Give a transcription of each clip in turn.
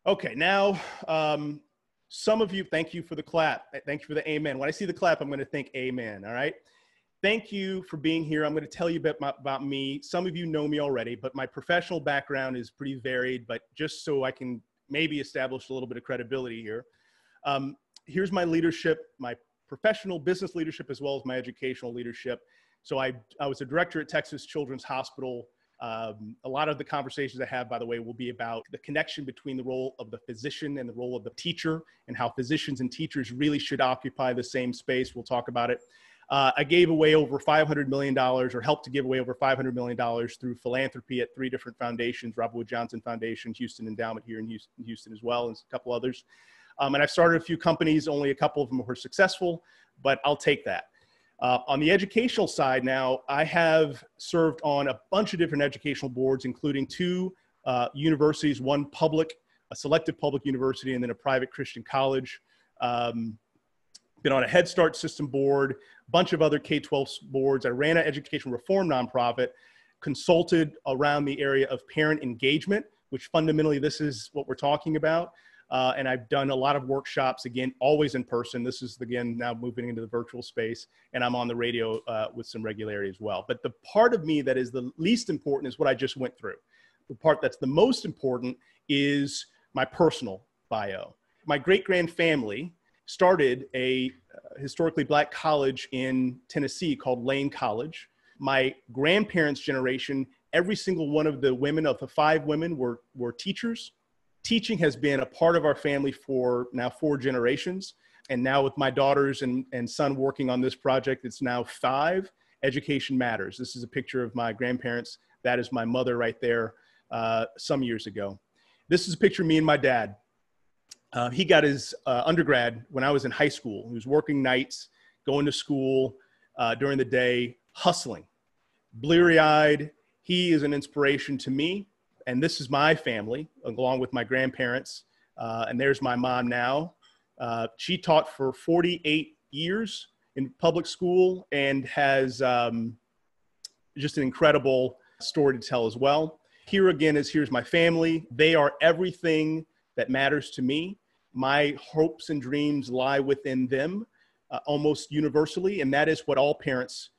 Okay, now, some of you, thank you for the clap. Thank you for the amen. When I see the clap, I'm going to think amen, all right? Thank you for being here. I'm going to tell you a bit about me. Some of you know me already, but my professional background is pretty varied, but just so I can maybe establish a little bit of credibility here. Here's my leadership, my professional business leadership, as well as my educational leadership. So I was a director at Texas Children's Hospital. A lot of the conversations I have, by the way, will be about the connection between the role of the physician and the role of the teacher, and how physicians and teachers really should occupy the same space. We'll talk about it. I gave away over $500 million, or helped to give away over $500 million through philanthropy at 3 different foundations: Robert Wood Johnson Foundation, Houston Endowment here in Houston as well, and a couple others. And I've started a few companies. Only a couple of them were successful, but I'll take that. On the educational side now, I have served on a bunch of different educational boards, including 2 universities, one public, a selective public university, and then a private Christian college. Been on a Head Start system board, a bunch of other K-12 boards. I ran an education reform nonprofit, consulted around the area of parent engagement, which fundamentally this is what we're talking about. And I've done a lot of workshops, again, always in person. This is, again, now moving into the virtual space, and I'm on the radio with some regularity as well. But the part of me that is the least important is what I just went through. The part that's the most important is my personal bio. My great-grand family started a historically Black college in Tennessee called Lane College. My grandparents' generation, every single one of the women, of the 5 women, were teachers. Teaching has been a part of our family for now 4 generations. And now with my daughters and son working on this project, it's now 5. Education matters. This is a picture of my grandparents. That is my mother right there some years ago. This is a picture of me and my dad. He got his undergrad when I was in high school. He was working nights, going to school during the day, hustling, bleary-eyed. He is an inspiration to me. And this is my family, along with my grandparents. And there's my mom now. She taught for 48 years in public school and has just an incredible story to tell as well. Here again here's my family. They are everything that matters to me. My hopes and dreams lie within them almost universally, and that is what all parents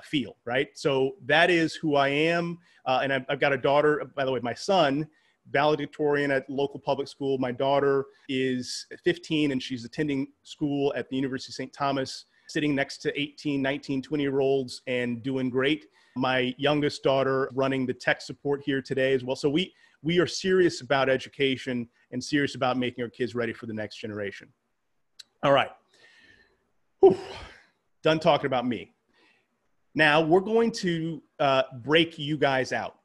feel, right? So that is who I am. And I've got a daughter, by the way, my son, valedictorian at local public school. My daughter is 15 and she's attending school at the University of St. Thomas, sitting next to 18, 19, 20-year-olds and doing great. My youngest daughter running the tech support here today as well. So we are serious about education and serious about making our kids ready for the next generation. All right. Whew. Done talking about me. Now we're going to break you guys out.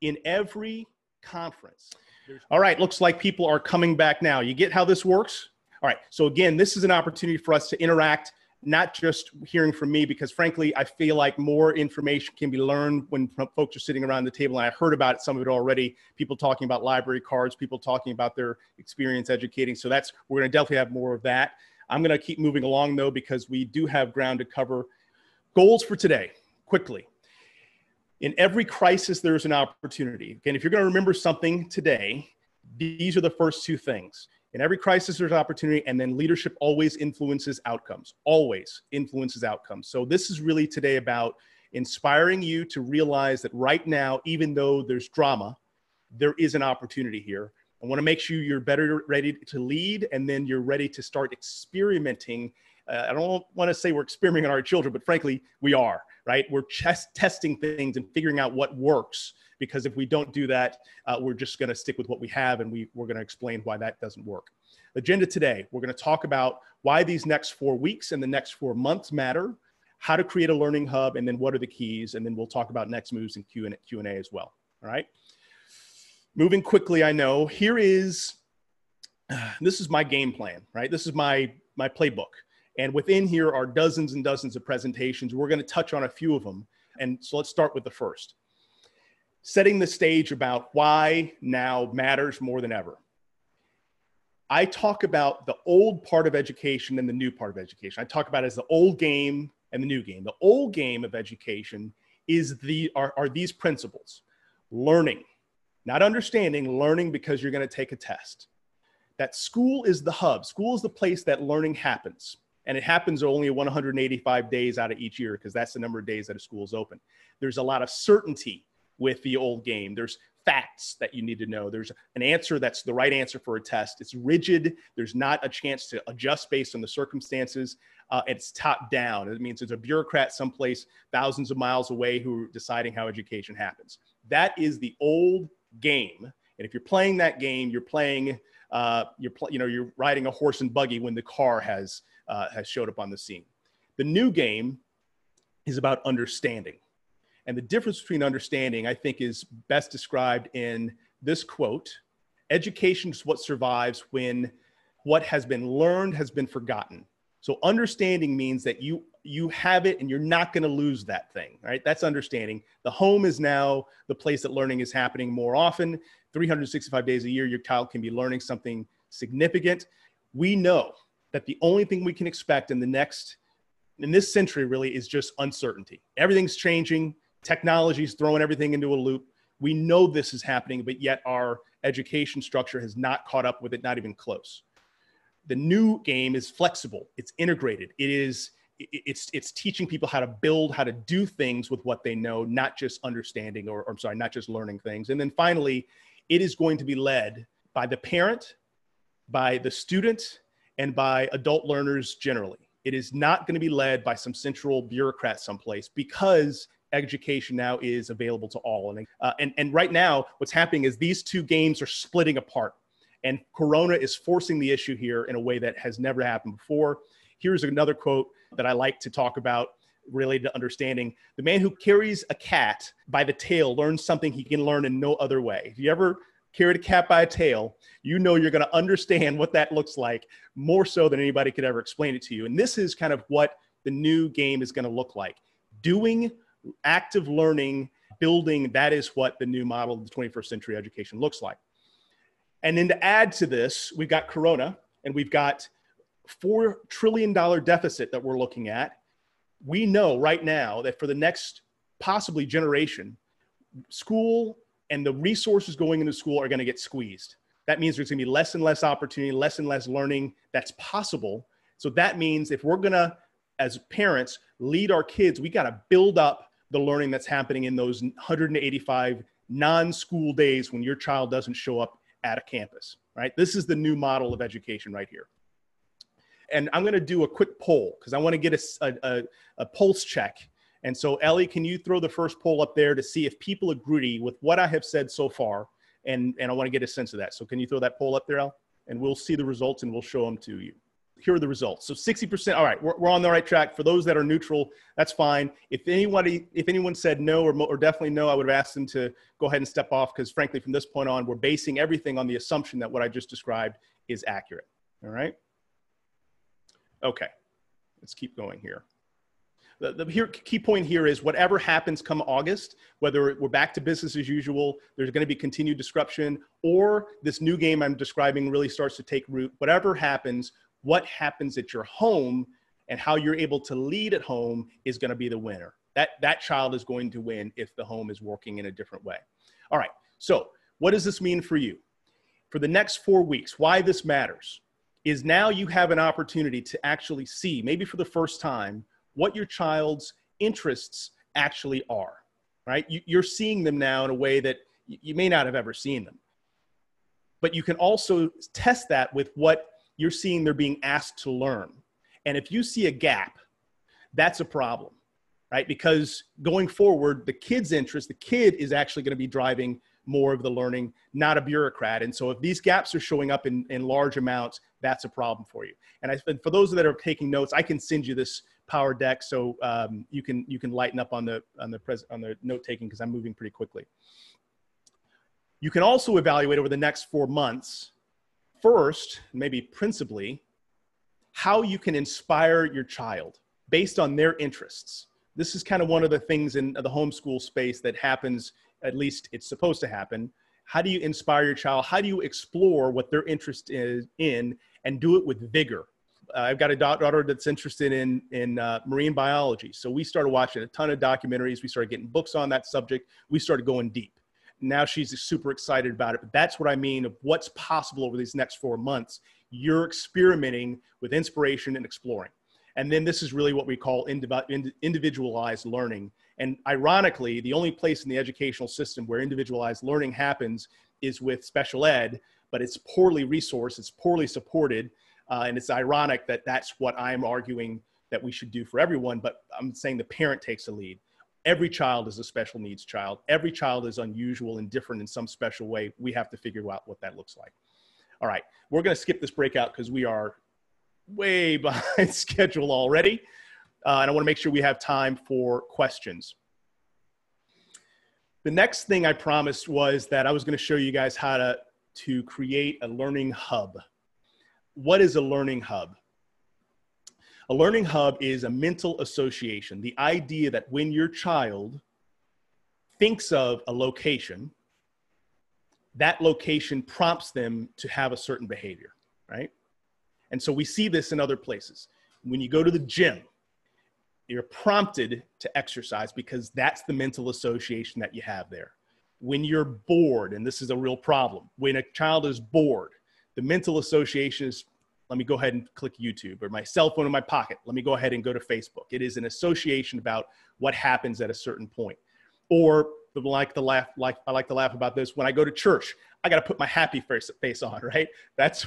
In every conference. All right, looks like people are coming back now. You get how this works? All right, so again, this is an opportunity for us to interact, not just hearing from me, because frankly, I feel like more information can be learned when folks are sitting around the table, and I heard about some of it already, people talking about library cards, people talking about their experience educating. So we're gonna definitely have more of that. I'm gonna keep moving along though, because we do have ground to cover. Goals for today, quickly. In every crisis, there's an opportunity. Again, if you're going to remember something today, these are the first 2 things. In every crisis, there's opportunity, and then leadership always influences outcomes, always influences outcomes. So this is really today about inspiring you to realize that right now, even though there's drama, there is an opportunity here. I want to make sure you're better ready to lead, and then you're ready to start experimenting. I don't want to say we're experimenting on our children, but frankly, we are, right? We're just testing things and figuring out what works, because if we don't do that, we're just going to stick with what we have, and we're going to explain why that doesn't work. Agenda today, we're going to talk about why these next 4 weeks and the next 4 months matter, how to create a learning hub, and then what are the keys, and then we'll talk about next moves and Q&A as well, all right? Moving quickly, I know, this is my game plan, right? This is my playbook. And within here are dozens and dozens of presentations. We're going to touch on a few of them. And so let's start with the first. Setting the stage about why now matters more than ever. I talk about the old part of education and the new part of education. I talk about it as the old game and the new game. The old game of education is are these principles: learning, not understanding, learning because you're going to take a test. That school is the hub. School is the place that learning happens. And it happens only 185 days out of each year, because that's the number of days that a school is open. There's a lot of certainty with the old game. There's facts that you need to know. There's an answer that's the right answer for a test. It's rigid. There's not a chance to adjust based on the circumstances. It's top down. It means there's a bureaucrat someplace thousands of miles away who are deciding how education happens. That is the old game. And if you're playing that game, you're playing, you're riding a horse and buggy when the car has showed up on the scene. The new game is about understanding. And the difference between understanding, I think, is best described in this quote: education is what survives when what has been learned has been forgotten. So understanding means that you have it and you're not going to lose that thing, right? That's understanding. The home is now the place that learning is happening more often. 365 days a year, your child can be learning something significant. We know that the only thing we can expect in this century really is just uncertainty. Everything's changing. Technology's throwing everything into a loop. We know this is happening, but yet our education structure has not caught up with it, not even close. The new game is flexible. It's integrated. It's teaching people how to build, how to do things with what they know, not just understanding not just learning things. And then finally, it is going to be led by the parent, by the student, and by adult learners generally. It is not going to be led by some central bureaucrat someplace, because education now is available to all. And right now, what's happening is these two games are splitting apart. And Corona is forcing the issue here in a way that has never happened before. Here's another quote that I like to talk about related to understanding. The man who carries a cat by the tail learns something he can learn in no other way. If you ever carried a cat by a tail, you know you're going to understand what that looks like more so than anybody could ever explain it to you. And this is kind of what the new game is going to look like. Doing active learning, building, that is what the new model of the 21st century education looks like. And then to add to this, we've got Corona, and we've got $4 trillion deficit that we're looking at. We know right now that for the next possibly generation, school and the resources going into school are going to get squeezed. That means there's going to be less and less opportunity, less and less learning that's possible. So that means if we're going to, as parents, lead our kids, we got to build up the learning that's happening in those 185 non-school days when your child doesn't show up at a campus, right? This is the new model of education right here. And I'm going to do a quick poll because I want to get a pulse check. And so, Ellie, can you throw the first poll up there to see if people agree with what I have said so far? And I want to get a sense of that. So can you throw that poll up there, Elle? And we'll see the results and we'll show them to you. Here are the results. So 60%, all right, we're on the right track. For those that are neutral, that's fine. If anyone said no or definitely no, I would have asked them to go ahead and step off, because frankly, from this point on, we're basing everything on the assumption that what I just described is accurate, all right? Okay, let's keep going here. The key point here is whatever happens come August, whether we're back to business as usual, there's going to be continued disruption, or this new game I'm describing really starts to take root, whatever happens, what happens at your home and how you're able to lead at home is going to be the winner. That child is going to win if the home is working in a different way. All right, so what does this mean for you? For the next 4 weeks, why this matters is now you have an opportunity to actually see, maybe for the first time, what your child's interests actually are, right? You're seeing them now in a way that you may not have ever seen them. But you can also test that with what you're seeing they're being asked to learn. And if you see a gap, that's a problem, right? Because going forward, the kid's interest, the kid is actually going to be driving more of the learning, not a bureaucrat. And so if these gaps are showing up in large amounts, that's a problem for you. And for those that are taking notes, I can send you this power deck so you can lighten up on the note taking, because I'm moving pretty quickly. You can also evaluate over the next 4 months, first, maybe principally, how you can inspire your child based on their interests. This is kind of one of the things in the homeschool space that happens, at least it's supposed to happen. How do you inspire your child? How do you explore what their interest is in and do it with vigor? I've got a daughter that's interested in marine biology. So we started watching a ton of documentaries. We started getting books on that subject. We started going deep. Now she's super excited about it. But that's what I mean of what's possible over these next 4 months. You're experimenting with inspiration and exploring. And then this is really what we call individualized learning. And ironically, the only place in the educational system where individualized learning happens is with special ed, but it's poorly resourced, it's poorly supported. And it's ironic that that's what I'm arguing that we should do for everyone, but I'm saying the parent takes the lead. Every child is a special needs child. Every child is unusual and different in some special way. We have to figure out what that looks like. All right, we're gonna skip this breakout because we are way behind schedule already. And I wanna make sure we have time for questions. The next thing I promised was that I was gonna show you guys how to create a learning hub. What is a learning hub? A learning hub is a mental association. The idea that when your child thinks of a location, that location prompts them to have a certain behavior, right? And so we see this in other places. When you go to the gym, you're prompted to exercise because that's the mental association that you have there. When you're bored, and this is a real problem, when a child is bored, the mental association is, let me go ahead and click YouTube, or my cell phone in my pocket. Let me go ahead and go to Facebook. It is an association about what happens at a certain point. Or I like to laugh about this. When I go to church, I got to put my happy face on, right? That's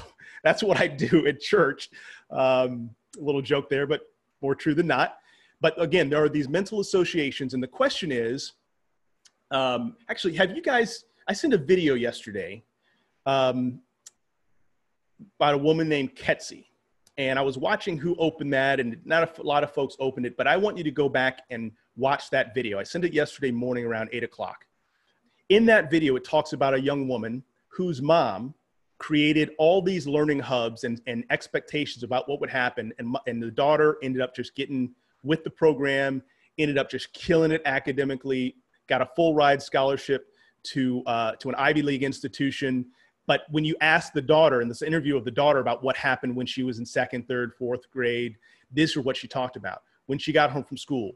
what I do at church. A little joke there, but more true than not. But again, there are these mental associations. And the question is, actually, have you guys, I sent a video yesterday about a woman named Ketsi. And I was watching who opened that, and not a lot of folks opened it, but I want you to go back and watch that video. I sent it yesterday morning around 8 o'clock. In that video, it talks about a young woman whose mom created all these learning hubs and expectations about what would happen. And the daughter ended up just getting with the program, ended up just killing it academically, got a full ride scholarship to an Ivy League institution. But when you ask the daughter, in this interview of the daughter about what happened when she was in 2nd, 3rd, 4th grade, this is what she talked about. When she got home from school,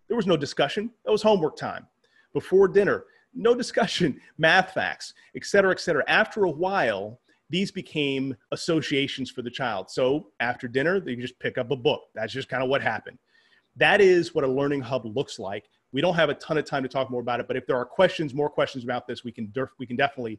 there was no discussion. That was homework time. Before dinner, no discussion, math facts, et cetera, et cetera. After a while, these became associations for the child. So after dinner, they just pick up a book. That's just kind of what happened. That is what a learning hub looks like. We don't have a ton of time to talk more about it, but if there are more questions about this, we can definitely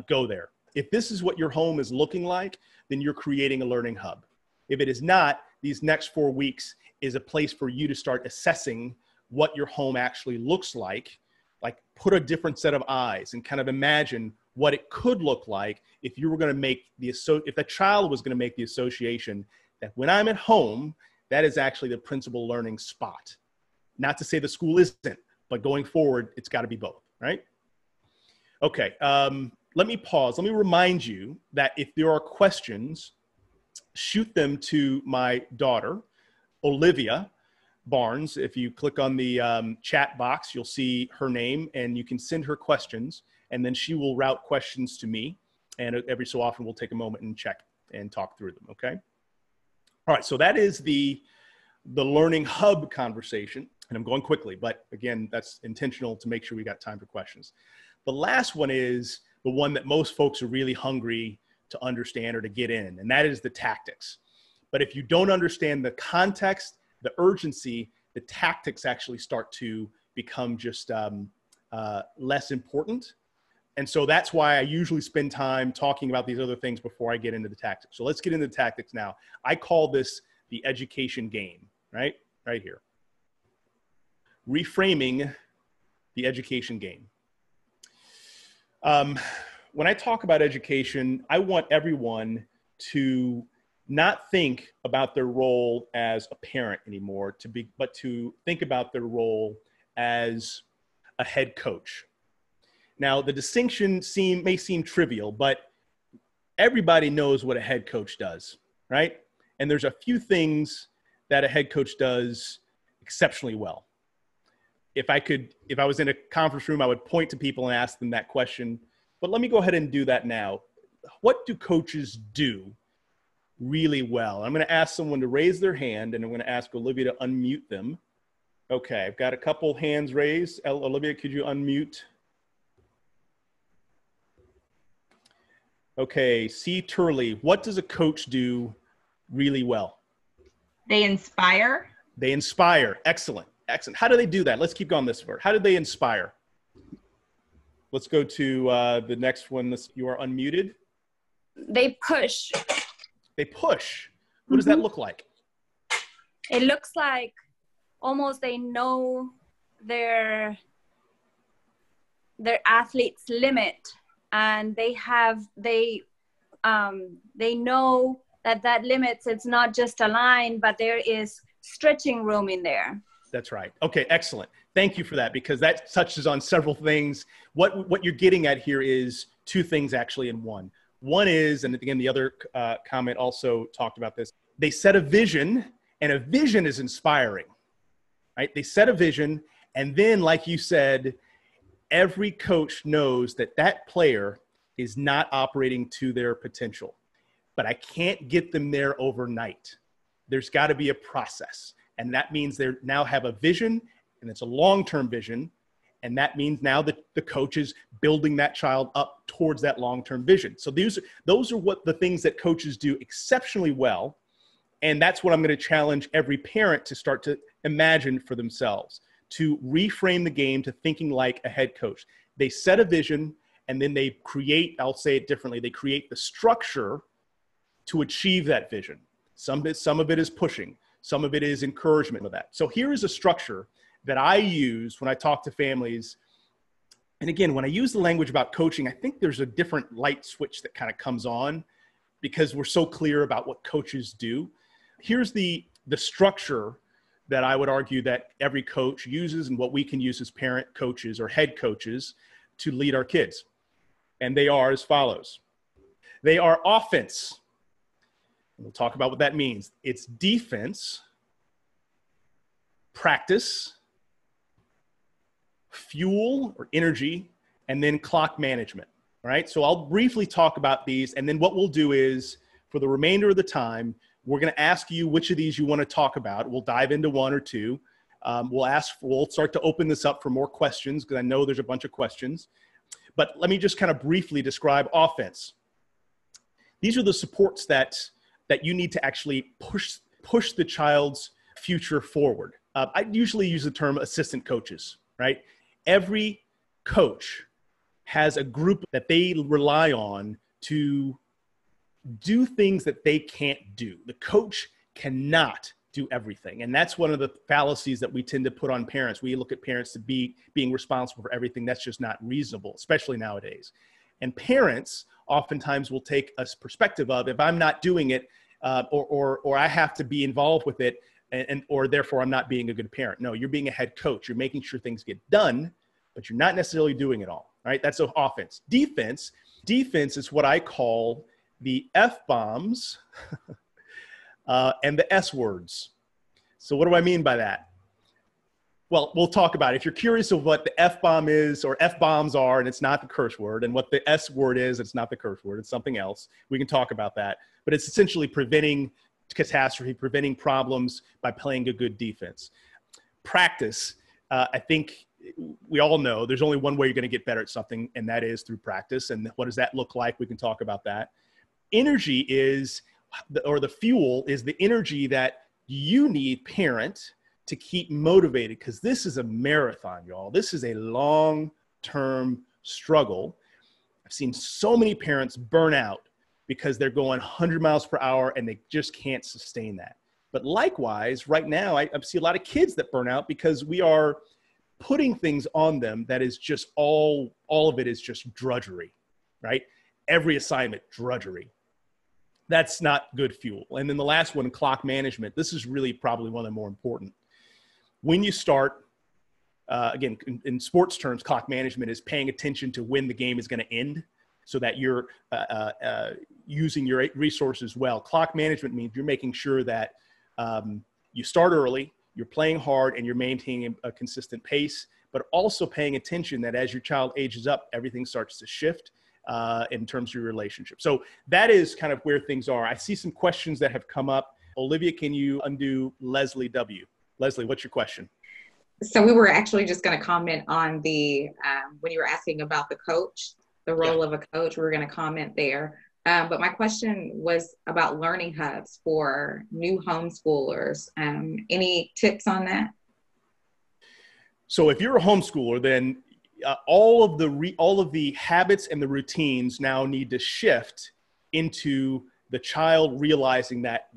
go there. If this is what your home is looking like, then you're creating a learning hub. If it is not, these next 4 weeks is a place for you to start assessing what your home actually looks like put a different set of eyes and kind of imagine what it could look like if you were going to make if the child was going to make the association that when I'm at home, that is actually the principal learning spot. Not to say the school isn't, but going forward, it's got to be both, right? Okay, let me pause. Let me remind you that if there are questions, shoot them to my daughter, Olivia Barnes. If you click on the chat box, you'll see her name and you can send her questions, and then she will route questions to me. And every so often we'll take a moment and check and talk through them, okay? All right, so that is the learning hub conversation. And I'm going quickly, but again, that's intentional to make sure we got time for questions. The last one is the one that most folks are really hungry to understand or to get in, and that is the tactics. But if you don't understand the context, the urgency, the tactics actually start to become just less important. And so that's why I usually spend time talking about these other things before I get into the tactics. So let's get into the tactics now. I call this the education game, right? Right here. Reframing the education game. When I talk about education, I want everyone to not think about their role as a parent anymore, but to think about their role as a head coach. Now, the distinction may seem trivial, but everybody knows what a head coach does, right? And there's a few things that a head coach does exceptionally well. If I was in a conference room, I would point to people and ask them that question, but let me go ahead and do that now. What do coaches do really well? I'm going to ask someone to raise their hand, and I'm going to ask Olivia to unmute them. Okay, I've got a couple hands raised. Olivia, could you unmute? Okay, C. Turley, what does a coach do really well? They inspire. They inspire. Excellent. Excellent. How do they do that? Let's keep going this way. How do they inspire? Let's go to the next one. You are unmuted. They push. They push. What does that look like? It looks like almost they know their athlete's limit, and they know that limits, it's not just a line, but there is stretching room in there. That's right. Okay, excellent. Thank you for that, because that touches on several things. What you're getting at here is two things actually in one. One is, and again, the other comment also talked about this, they set a vision, and a vision is inspiring, right? They set a vision, and then, like you said, every coach knows that that player is not operating to their potential, but I can't get them there overnight. There's got to be a process. And that means they now have a vision, and it's a long-term vision. And that means now that the coach is building that child up towards that long-term vision. So those are what the things that coaches do exceptionally well. And that's what I'm going to challenge every parent to start to imagine for themselves, to reframe the game to thinking like a head coach. They set a vision, and then they create, I'll say it differently, they create the structure to achieve that vision. Some of it is pushing. Some of it is encouragement of that. So here is a structure that I use when I talk to families. And again, when I use the language about coaching, I think there's a different light switch that kind of comes on because we're so clear about what coaches do. Here's the structure that I would argue that every coach uses and what we can use as parent coaches or head coaches to lead our kids. And they are as follows. They are offense. We'll talk about what that means. It's defense, practice, fuel or energy, and then clock management. All right. So I'll briefly talk about these. And then what we'll do is for the remainder of the time, we're going to ask you which of these you want to talk about. We'll dive into one or two. We'll start to open this up for more questions because I know there's a bunch of questions. But let me just kind of briefly describe offense. These are the supports that you need to actually push the child's future forward. I usually use the term assistant coaches, right? Every coach has a group that they rely on to do things that they can't do. The coach cannot do everything. And that's one of the fallacies that we tend to put on parents. We look at parents to being responsible for everything. That's just not reasonable, especially nowadays. And parents oftentimes will take a perspective of, if I'm not doing it, or I have to be involved with it, or therefore I'm not being a good parent. No, you're being a head coach. You're making sure things get done, but you're not necessarily doing it all, right? That's offense. Defense is what I call the F-bombs and the S words. So what do I mean by that? Well, we'll talk about it. If you're curious of what the F-bomb is or F-bombs are, and it's not the curse word, and what the S word is, it's not the curse word, it's something else. We can talk about that. But it's essentially preventing catastrophe, preventing problems by playing a good defense. Practice, I think we all know there's only one way you're going to get better at something, and that is through practice. And what does that look like? We can talk about that. Energy is, or the fuel is the energy that you need, parent, to keep motivated, because this is a marathon, y'all. This is a long-term struggle. I've seen so many parents burn out because they're going 100 miles per hour and they just can't sustain that. But likewise, right now, I see a lot of kids that burn out because we are putting things on them that is just all of it is just drudgery, right? Every assignment, drudgery. That's not good fuel. And then the last one, clock management. This is really probably one of the more important. When you start, again, in sports terms, clock management is paying attention to when the game is going to end so that you're using your resources well. Clock management means you're making sure that you start early, you're playing hard, and you're maintaining a consistent pace, but also paying attention that as your child ages up, everything starts to shift. in terms of your relationship. So that is kind of where things are. I see some questions that have come up. Olivia, can you undo Leslie W? Leslie, what's your question? So we were actually just going to comment on the, when you were asking about the coach, the role of a coach, we were going to comment there. But my question was about learning hubs for new homeschoolers. Any tips on that? So if you're a homeschooler, then all of the habits and the routines now need to shift into the child realizing that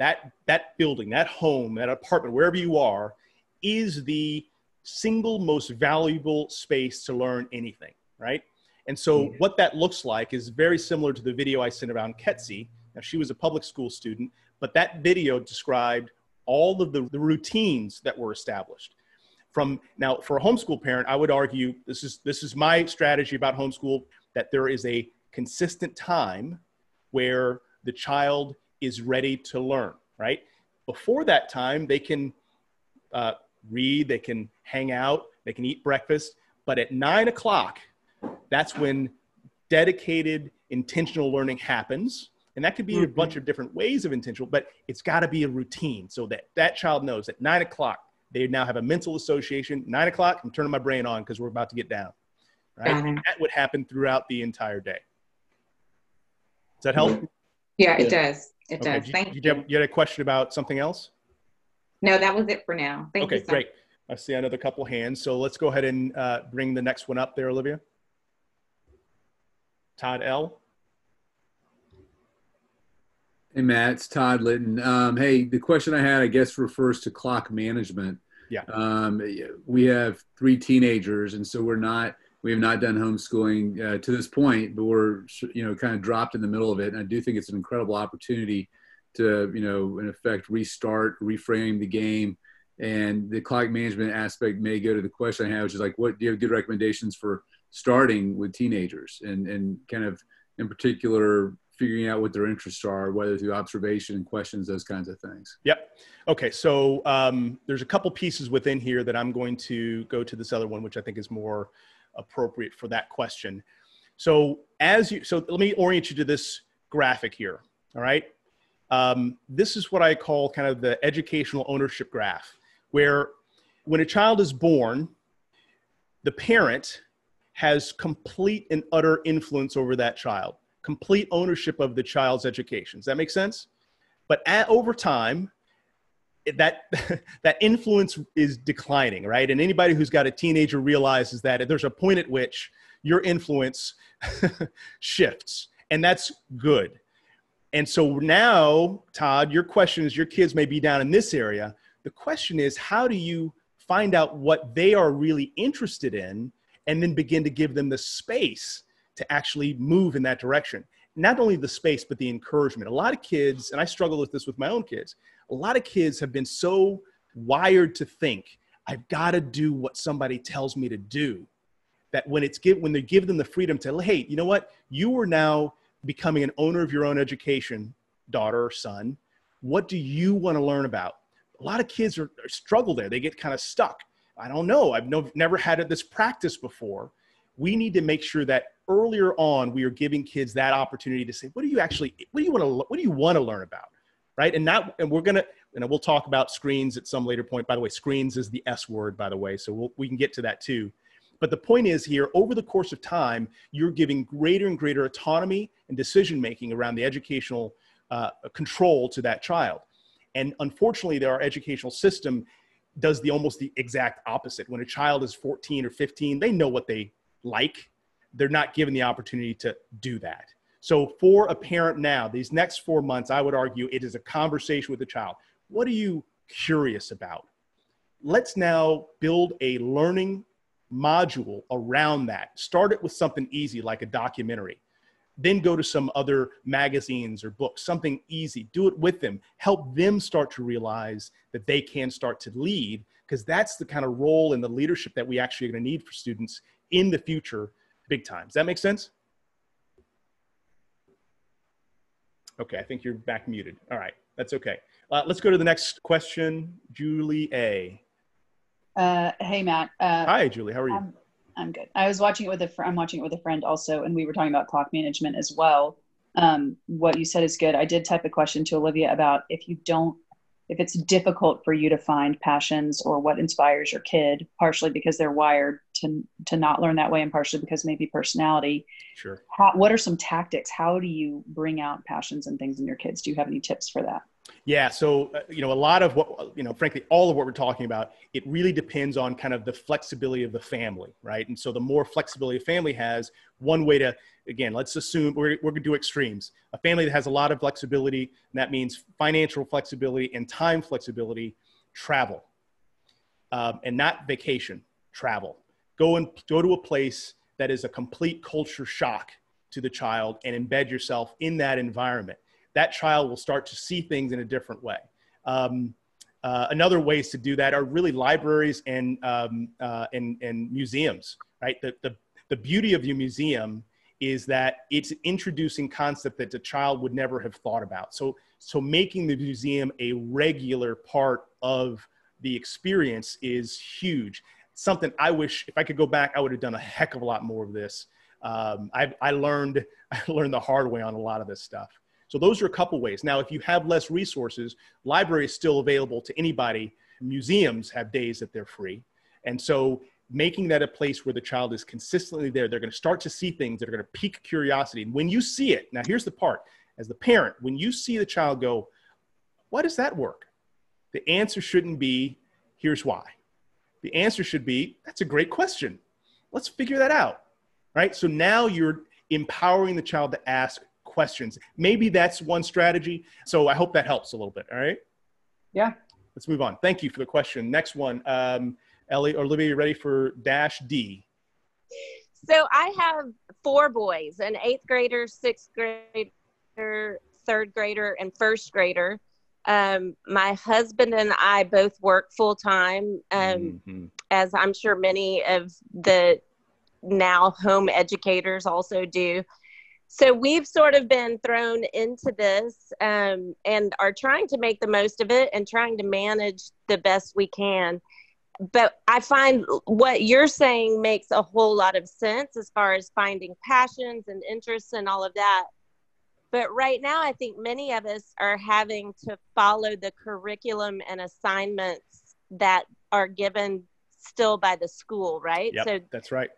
building, that home, that apartment, wherever you are, is the single most valuable space to learn anything, right? And so what that looks like is very similar to the video I sent around Ketsi. Now, she was a public school student, but that video described all of the routines that were established. Now, for a homeschool parent, I would argue, this is my strategy about homeschool, that there is a consistent time where the child is ready to learn, right? Before that time, they can read, they can hang out, they can eat breakfast, but at 9 o'clock, that's when dedicated intentional learning happens. And that could be a bunch of different ways of intentional, but it's got to be a routine so that child knows at 9 o'clock, they now have a mental association. 9 o'clock, I'm turning my brain on because we're about to get down, right? That would happen throughout the entire day. Does that help? Yeah, it does. It Okay. does. Thank you. You had a question about something else? No, that was it for now. Thank you. Okay, great. I see another couple hands. So let's go ahead and bring the next one up there, Olivia. Todd L. Hey, Matt, it's Todd Litton. Hey, the question I had, I guess, refers to clock management. Yeah. We have 3 teenagers, and so we have not done homeschooling to this point, but we're, kind of dropped in the middle of it. And I do think it's an incredible opportunity to, in effect, reframe the game. And the clock management aspect may go to the question I have, which is like, what do you have good recommendations for starting with teenagers and kind of in particular figuring out what their interests are, whether through observation and questions, those kinds of things. Yep. Okay. So there's a couple pieces within here that I'm going to go to this other one, which I think is more appropriate for that question. So let me orient you to this graphic here. All right. This is what I call kind of the educational ownership graph, where when a child is born, the parent has complete and utter influence over that child, complete ownership of the child's education. Does that make sense? But over time, that influence is declining, right? And anybody who's got a teenager realizes that there's a point at which your influence shifts, and that's good. And so now, Todd, your question is, your kids may be down in this area. The question is, how do you find out what they are really interested in and then begin to give them the space to actually move in that direction? Not only the space, but the encouragement. A lot of kids, and I struggle with this with my own kids, a lot of kids have been so wired to think, I've got to do what somebody tells me to do, that when they give them the freedom to, hey, you know what? You are now becoming an owner of your own education, daughter or son. What do you want to learn about? A lot of kids struggle there. They get kind of stuck. I don't know. I've never had this practice before. We need to make sure that earlier on we are giving kids that opportunity to say, what do you want to learn about, right? And we'll talk about screens at some later point. By the way, screens is the S word, by the way, so we can get to that too. But the point is here, over the course of time, you're giving greater and greater autonomy and decision-making around the educational control to that child. And unfortunately, our educational system does almost the exact opposite. When a child is 14 or 15, they know what they like. They're not given the opportunity to do that. So for a parent now, these next 4 months, I would argue it is a conversation with the child. What are you curious about? Let's now build a learning module around that. Start it with something easy like a documentary. Then go to some other magazines or books, something easy. Do it with them. Help them start to realize that they can start to lead, because that's the kind of role and the leadership that we actually are going to need for students in the future, big time. Does that make sense? Okay, I think you're back muted. All right, that's okay. Let's go to the next question. Julie A. Hey, Matt. Hi, Julie. How are you? I'm good. I was watching it with I'm watching it with a friend also, and we were talking about clock management as well. What you said is good. I did type a question to Olivia about if it's difficult for you to find passions or what inspires your kid, partially because they're wired to not learn that way, and partially because maybe personality. Sure. What are some tactics? How do you bring out passions and things in your kids? Do you have any tips for that? Yeah. So, a lot of what, frankly, all of what we're talking about, it really depends on kind of the flexibility of the family, right? And so the more flexibility a family has, one way to, again, let's assume we're going to do extremes. A family that has a lot of flexibility, and that means financial flexibility and time flexibility, travel, and not vacation, travel. Go to a place that is a complete culture shock to the child and embed yourself in that environment. That child will start to see things in a different way. Another ways to do that are really libraries and museums, right? The beauty of your museum is that it's introducing concept that the child would never have thought about. So making the museum a regular part of the experience is huge. Something I wish, if I could go back, I would have done a heck of a lot more of this. I learned the hard way on a lot of this stuff. So those are a couple ways. Now, if you have less resources, library is still available to anybody. Museums have days that they're free. And so making that a place where the child is consistently there, they're going to start to see things that are going to pique curiosity. And when you see it, now here's the part, as the parent, when you see the child go, why does that work? The answer shouldn't be, here's why. The answer should be, that's a great question. Let's figure that out, right? So now you're empowering the child to ask questions. Maybe that's one strategy. So I hope that helps a little bit. All right. Yeah. Let's move on. Thank you for the question. Next one. Ellie or Olivia, you ready for dash D? So I have 4 boys, an 8th grader, 6th grader, 3rd grader, and 1st grader. My husband and I both work full time, as I'm sure many of the now home educators also do. So we've sort of been thrown into this and are trying to make the most of it and trying to manage the best we can. But I find what you're saying makes a whole lot of sense as far as finding passions and interests and all of that. But right now, I think many of us are having to follow the curriculum and assignments that are given still by the school, right? Yep, so that's right.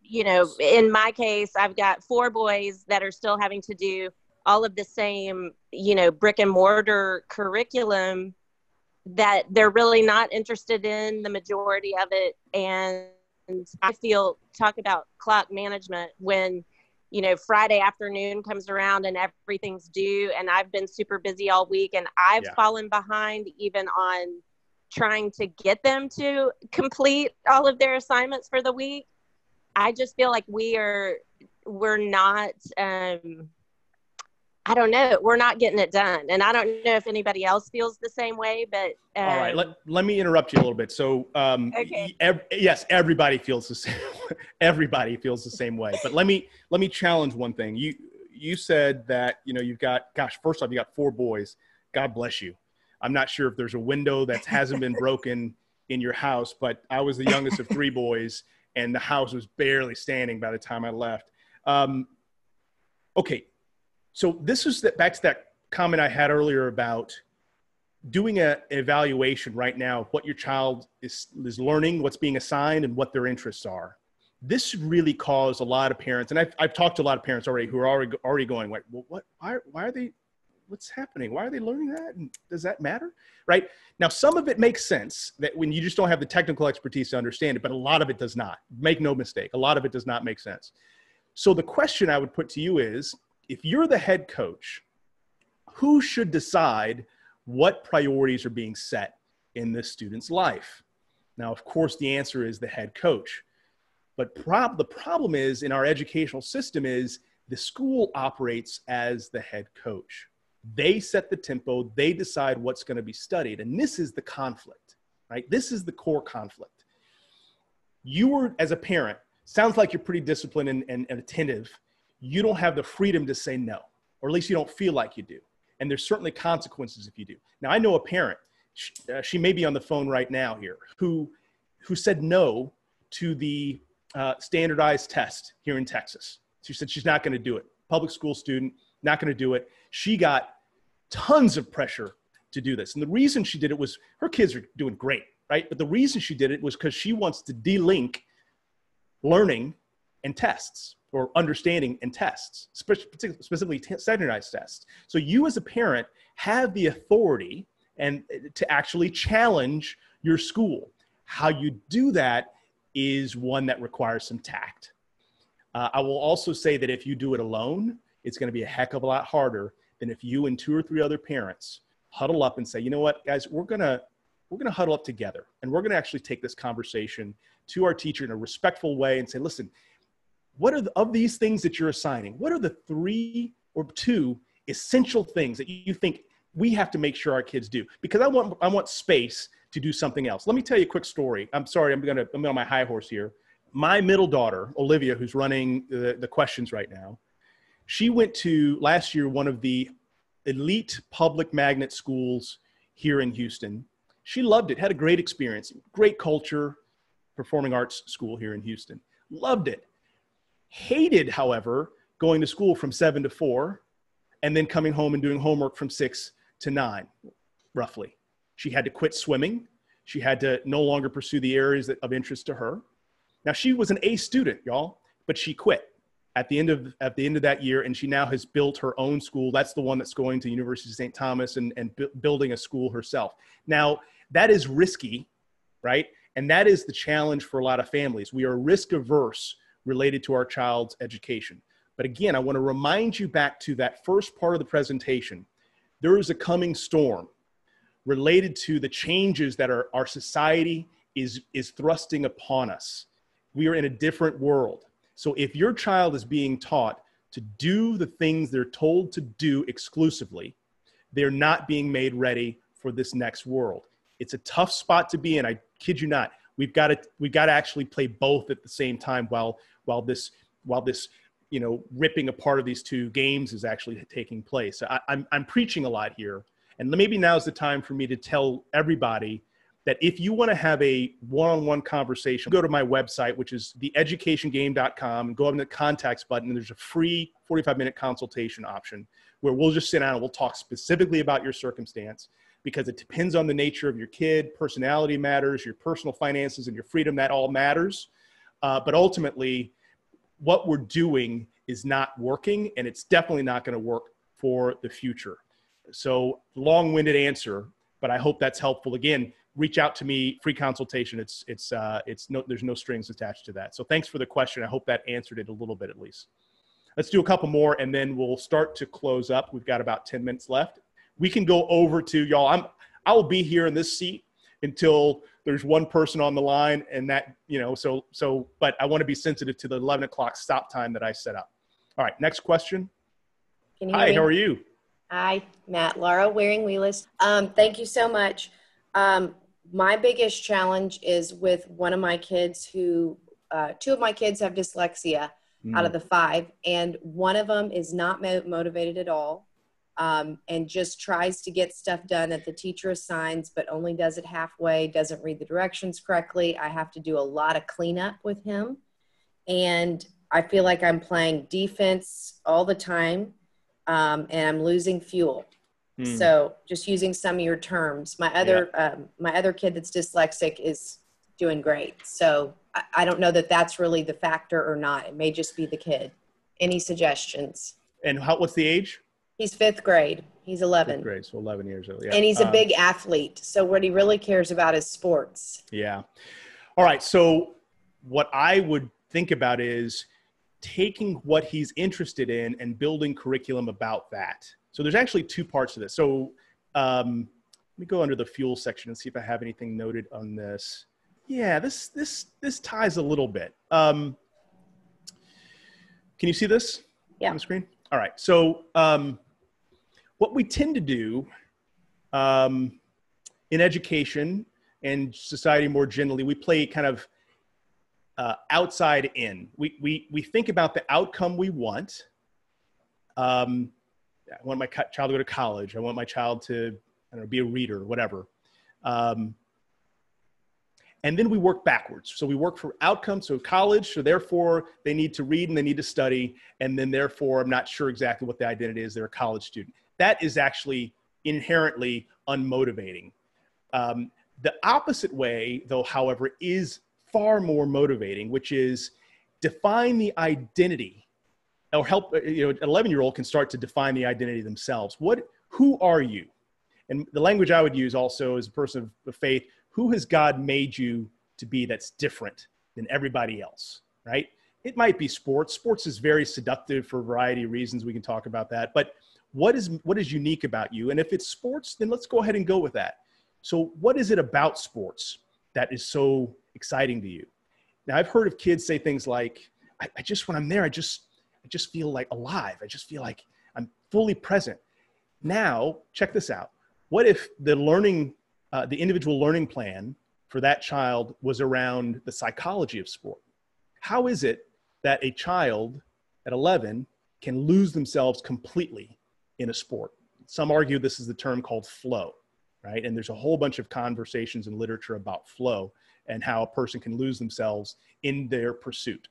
In my case, I've got 4 boys that are still having to do all of the same, brick and mortar curriculum that they're really not interested in, the majority of it. And I talk about clock management when, Friday afternoon comes around and everything's due and I've been super busy all week and I've fallen behind even on trying to get them to complete all of their assignments for the week. I just feel like we're not, I don't know, we're not getting it done. And I don't know if anybody else feels the same way, but. All right, let me interrupt you a little bit. So okay. Yes, everybody feels the same. Everybody feels the same way. But let me challenge one thing. You said that, you've got, first off, you got 4 boys. God bless you. I'm not sure if there's a window that hasn't been broken in your house, but I was the youngest of 3 boys. And the house was barely standing by the time I left. Okay, so this is back to that comment I had earlier about doing an evaluation right now of what your child is learning, what's being assigned, and what their interests are. This should really cause a lot of parents, and I've talked to a lot of parents already who are already going, like, well, why are they, what's happening? Why are they learning that? And does that matter? Right? Now, some of it makes sense that when you just don't have the technical expertise to understand it, but a lot of it does not. Make no mistake. A lot of it does not make sense. So the question I would put to you is, if you're the head coach, who should decide what priorities are being set in this student's life? Now, of course, the answer is the head coach. But the problem is in our educational system is the school operates as the head coach. They set the tempo, they decide what's going to be studied. And this is the conflict, right? This is the core conflict. You were, as a parent, sounds like you're pretty disciplined and attentive. You don't have the freedom to say no, or at least you don't feel like you do. And there's certainly consequences if you do. Now, I know a parent, she may be on the phone right now here, who said no to the standardized test here in Texas. She said she's not going to do it. Public school student, not going to do it. She got tons of pressure to do this. And the reason she did it was her kids are doing great, right? But the reason she did it was because she wants to de-link learning and tests, or understanding and tests, specifically standardized tests. So you as a parent have the authority and to actually challenge your school. How you do that is one that requires some tact. I will also say that if you do it alone, it's going to be a heck of a lot harder than if you and 2 or 3 other parents huddle up and say, you know what, guys, we're going to huddle up together, and we're going to actually take this conversation to our teacher in a respectful way and say, listen, what are of these things that you're assigning, what are the 3 or 2 essential things that you think we have to make sure our kids do? Because I want space to do something else. Let me tell you a quick story. I'm sorry, I'm on my high horse here. My middle daughter, Olivia, who's running the questions right now, she went to last year one of the elite public magnet schools here in Houston. She loved it, had a great experience, great culture, performing arts school here in Houston. Loved it. Hated, however, going to school from 7 to 4 and then coming home and doing homework from 6 to 9, roughly. She had to quit swimming. She had to no longer pursue the areas of interest to her. Now, she was an A student, y'all, but she quit at the end of that year, and she now has built her own school. That's the one that's going to University of St. Thomas and building a school herself. Now, that is risky, right? And that is the challenge for a lot of families. We are risk averse related to our child's education. But again, I want to remind you back to that first part of the presentation. There is a coming storm related to the changes that our society is thrusting upon us. We are in a different world. So if your child is being taught to do the things they're told to do exclusively, they're not being made ready for this next world. It's a tough spot to be in. I kid you not. We've got to actually play both at the same time while this ripping apart of these 2 games is actually taking place. I'm preaching a lot here, and maybe now's the time for me to tell everybody that if you want to have a one-on-one conversation, go to my website, which is theeducationgame.com, and go on the contacts button, and there's a free 45-minute consultation option where we'll just sit down and we'll talk specifically about your circumstance, because it depends on the nature of your kid. Personality matters, your personal finances and your freedom, that all matters. But ultimately, what we're doing is not working, and it's definitely not going to work for the future. So long-winded answer, but I hope that's helpful. Again, reach out to me, free consultation. There's no strings attached to that. So thanks for the question. I hope that answered it a little bit at least. Let's do a couple more and then we'll start to close up. We've got about 10 minutes left. We can go over to y'all. I will be here in this seat until there's one person on the line, and that, but I want to be sensitive to the 11 o'clock stop time that I set up. All right, next question. Can you hear Hi, me? how are you? Hi, Matt. Laura Waring-Wheelis. Thank you so much. My biggest challenge is with one of my kids who, 2 of my kids have dyslexia out of the 5, and one of them is not motivated at all, and just tries to get stuff done that the teacher assigns, but only does it halfway, doesn't read the directions correctly. I have to do a lot of cleanup with him, and I feel like I'm playing defense all the time, and I'm losing fuel. So just using some of your terms, my other kid that's dyslexic is doing great. So I don't know that that's really the factor or not. It may just be the kid. Any suggestions? And what's the age? He's 5th grade. He's 11. 5th grade, so 11 years old. Yeah. And he's a big athlete. So what he really cares about is sports. Yeah. All right. So what I would think about is taking what he's interested in and building curriculum about that. So there's actually 2 parts to this. So let me go under the fuel section and see if I have anything noted on this. Yeah, this ties a little bit. Can you see this on the screen? All right. So what we tend to do in education and society more generally, we play kind of outside in. We think about the outcome we want. I want my child to go to college. I want my child to, be a reader, whatever. And And then we work backwards. So we work for outcomes, so college, so therefore they need to read and they need to study. And then therefore, I'm not sure exactly what the identity is. They're a college student. That is actually inherently unmotivating. The opposite way, though, however, is far more motivating, which is define the identity, or help, an 11-year-old can start to define the identity themselves. Who are you? And the language I would use also as a person of faith, who has God made you to be that's different than everybody else, right? It might be sports. Sports is very seductive for a variety of reasons. We can talk about that. But what is unique about you? And if it's sports, then let's go ahead and go with that. So what is it about sports that is so exciting to you? Now, I've heard of kids say things like, I just, when I'm there, I just feel like alive. I just feel like I'm fully present. Now, check this out. What if the individual learning plan for that child was around the psychology of sport? How is it that a child at 11 can lose themselves completely in a sport? Some argue this is the term called flow, right? And there's a whole bunch of conversations and literature about flow and how a person can lose themselves in their pursuit.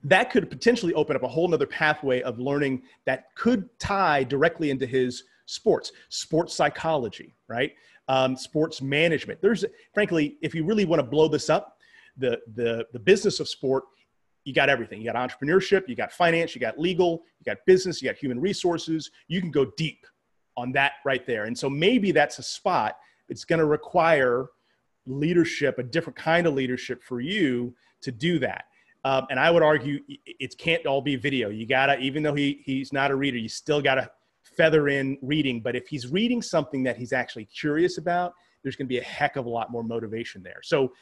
That could potentially open up a whole nother pathway of learning that could tie directly into his sports psychology, right? Sports management. Frankly, if you really want to blow this up, the business of sport, you got everything. You got entrepreneurship, you got finance, you got legal, you got business, you got human resources. You can go deep on that right there. And so maybe that's a spot. It's going to require leadership, a different kind of leadership for you to do that. And I would argue it can't all be video. You gotta, even though he's not a reader, you still gotta feather in reading. But if he's reading something that he's actually curious about, there's gonna be a heck of a lot more motivation there. So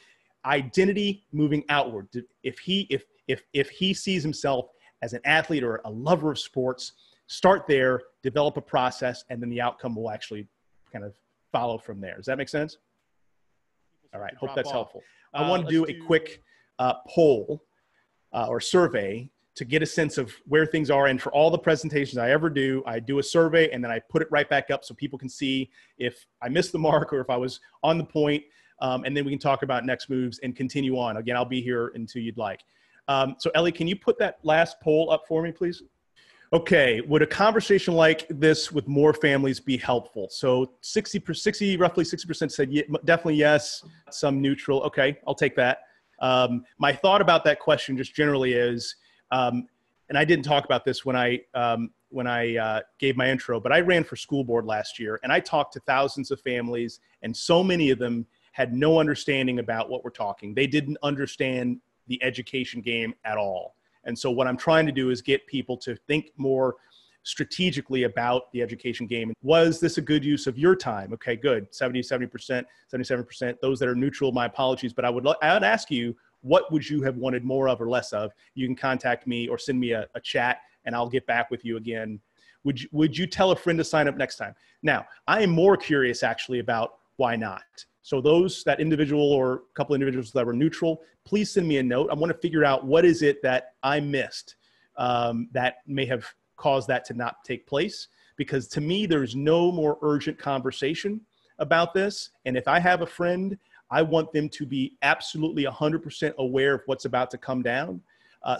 identity moving outward. If he sees himself as an athlete or a lover of sports, start there, develop a process, and then the outcome will actually kind of follow from there. Does that make sense? All right, hope that's helpful. I want to do a quick poll or survey to get a sense of where things are. And for all the presentations I ever do, I do a survey and then I put it right back up so people can see if I missed the mark or if I was on the point. And then we can talk about next moves and continue on. Again, I'll be here until you'd like. So Ellie, can you put that last poll up for me, please? Okay, would a conversation like this with more families be helpful? So roughly 60% said definitely yes, some neutral. Okay, I'll take that. My thought about that question just generally is, and I didn't talk about this when I gave my intro, but I ran for school board last year and I talked to thousands of families and so many of them had no understanding about what we're talking. They didn't understand the education game at all. And so what I'm trying to do is get people to think more strategically about the education game. Was this a good use of your time? Okay, good. 70%, 77%. Those that are neutral, my apologies. But I would ask you, what would you have wanted more of or less of? You can contact me or send me a chat and I'll get back with you again. Would you tell a friend to sign up next time? Now, I am more curious actually about why not. So that individual or a couple of individuals that were neutral, please send me a note. I want to figure out what is it that I missed that may have caused that to not take place. Because to me, there's no more urgent conversation about this. And if I have a friend, I want them to be absolutely 100% aware of what's about to come down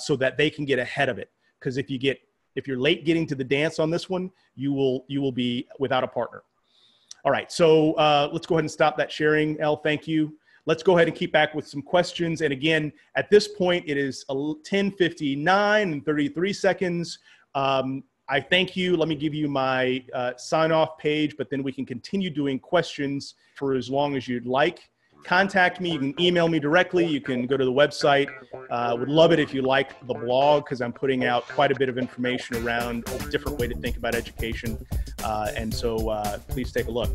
so that they can get ahead of it. Because if you're late getting to the dance on this one, you will be without a partner. All right, so let's go ahead and stop that sharing. Elle, thank you. Let's go ahead and keep back with some questions. And again, at this point, it is 10:59 and 33 seconds. I thank you. Let me give you my sign-off page, but then we can continue doing questions for as long as you'd like. Contact me. You can email me directly. You can go to the website. Would love it if you like the blog because I'm putting out quite a bit of information around a different way to think about education. And so please take a look.